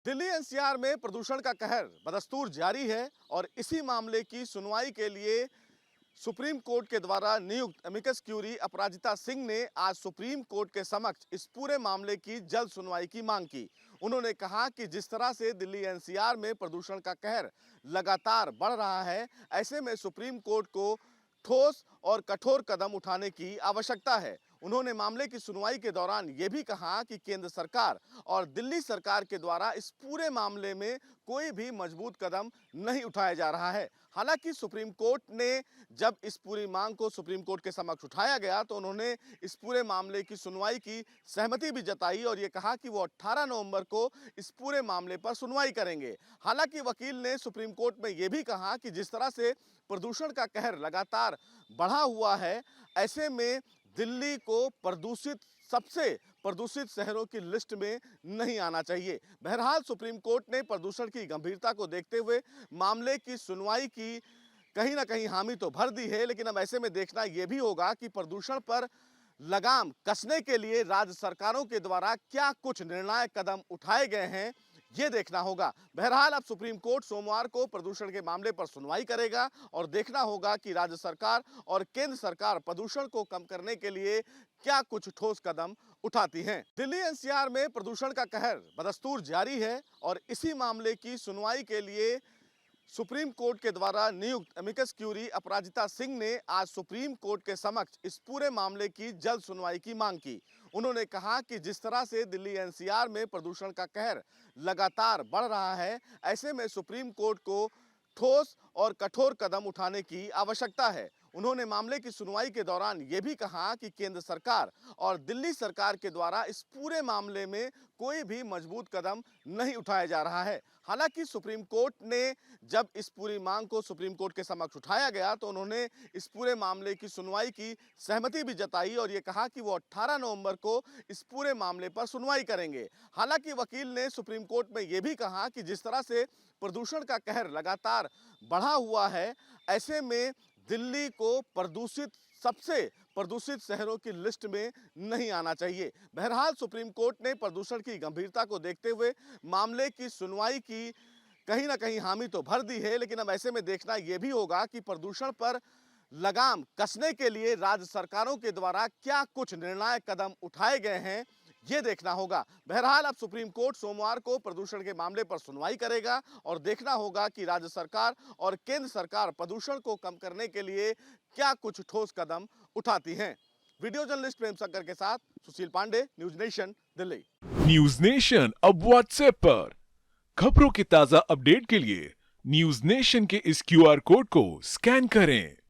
Delhi NCR में प्रदूषण का कहर बदस्तूर जारी है और इसी मामले की सुनवाई के लिए सुप्रीम कोर्ट के द्वारा नियुक्त एमिकस क्यूरी अपराजिता सिंह ने आज सुप्रीम कोर्ट के समक्ष इस पूरे मामले की जल्द सुनवाई की मांग की। उन्होंने कहा कि जिस तरह से दिल्ली एनसीआर में प्रदूषण का कहर लगातार बढ़ रहा है, ऐसे में सुप्रीम कोर्ट को ठोस और कठोर कदम उठाने की आवश्यकता है। उन्होंने मामले की सुनवाई के दौरान यह भी कहा कि केंद्र सरकार और दिल्ली सरकार के द्वारा इस पूरे मामले में कोई भी मजबूत कदम नहीं उठाया जा रहा है। हालांकि सुप्रीम कोर्ट ने जब इस पूरी मांग को सुप्रीम कोर्ट के समक्ष उठाया गया तो उन्होंने इस पूरे मामले की सुनवाई की सहमति भी जताई और ये कहा कि वो 18 नवंबर को इस पूरे मामले पर सुनवाई करेंगे। हालांकि वकील ने सुप्रीम कोर्ट में यह भी कहा कि जिस तरह से प्रदूषण का कहर लगातार बढ़ा हुआ है, ऐसे में दिल्ली को सबसे प्रदूषित शहरों की लिस्ट में नहीं आना चाहिए। बहरहाल सुप्रीम कोर्ट ने प्रदूषण की गंभीरता को देखते हुए मामले की सुनवाई की कहीं ना कहीं हामी तो भर दी है, लेकिन अब ऐसे में देखना यह भी होगा कि प्रदूषण पर लगाम कसने के लिए राज्य सरकारों के द्वारा क्या कुछ निर्णायक कदम उठाए गए हैं, ये देखना होगा। बहरहाल अब सुप्रीम कोर्ट सोमवार को प्रदूषण के मामले पर सुनवाई करेगा और देखना होगा कि राज्य सरकार और केंद्र सरकार प्रदूषण को कम करने के लिए क्या कुछ ठोस कदम उठाती हैं। दिल्ली एनसीआर में प्रदूषण का कहर बदस्तूर जारी है और इसी मामले की सुनवाई के लिए सुप्रीम कोर्ट के द्वारा नियुक्त एमिकस क्यूरी अपराजिता सिंह ने आज सुप्रीम कोर्ट के समक्ष इस पूरे मामले की जल्द सुनवाई की मांग की। उन्होंने कहा कि जिस तरह से दिल्ली एनसीआर में प्रदूषण का कहर लगातार बढ़ रहा है, ऐसे में सुप्रीम कोर्ट को ठोस और कठोर कदम उठाने की आवश्यकता है। उन्होंने मामले की सुनवाई के दौरान यह भी कहा कि केंद्र सरकार और दिल्ली सरकार के द्वारा इस पूरे मामले में कोई भी मजबूत कदम नहीं उठाया जा रहा है। हालांकि सुप्रीम कोर्ट ने जब इस पूरी मांग को सुप्रीम कोर्ट के समक्ष उठाया गया तो उन्होंने इस पूरे मामले की सुनवाई की सहमति भी जताई और ये कहा कि वो 18 नवंबर को इस पूरे मामले पर सुनवाई करेंगे। हालांकि वकील ने सुप्रीम कोर्ट में यह भी कहा कि जिस तरह से प्रदूषण का कहर लगातार बढ़ा हुआ है, ऐसे में दिल्ली को सबसे प्रदूषित शहरों की लिस्ट में नहीं आना चाहिए। बहरहाल सुप्रीम कोर्ट ने प्रदूषण की गंभीरता को देखते हुए मामले की सुनवाई की कहीं ना कहीं हामी तो भर दी है, लेकिन अब ऐसे में देखना यह भी होगा कि प्रदूषण पर लगाम कसने के लिए राज्य सरकारों के द्वारा क्या कुछ निर्णायक कदम उठाए गए हैं, ये देखना होगा। बहरहाल अब सुप्रीम कोर्ट सोमवार को प्रदूषण के मामले पर सुनवाई करेगा और देखना होगा कि राज्य सरकार और केंद्र सरकार प्रदूषण को कम करने के लिए क्या कुछ ठोस कदम उठाती हैं। वीडियो जर्नलिस्ट प्रेम शंकर के साथ Sushil Pandey, News Nation, Delhi. News Nation अब व्हाट्सएप पर खबरों की ताजा अपडेट के लिए न्यूज नेशन के इस क्यूआर कोड को स्कैन करें।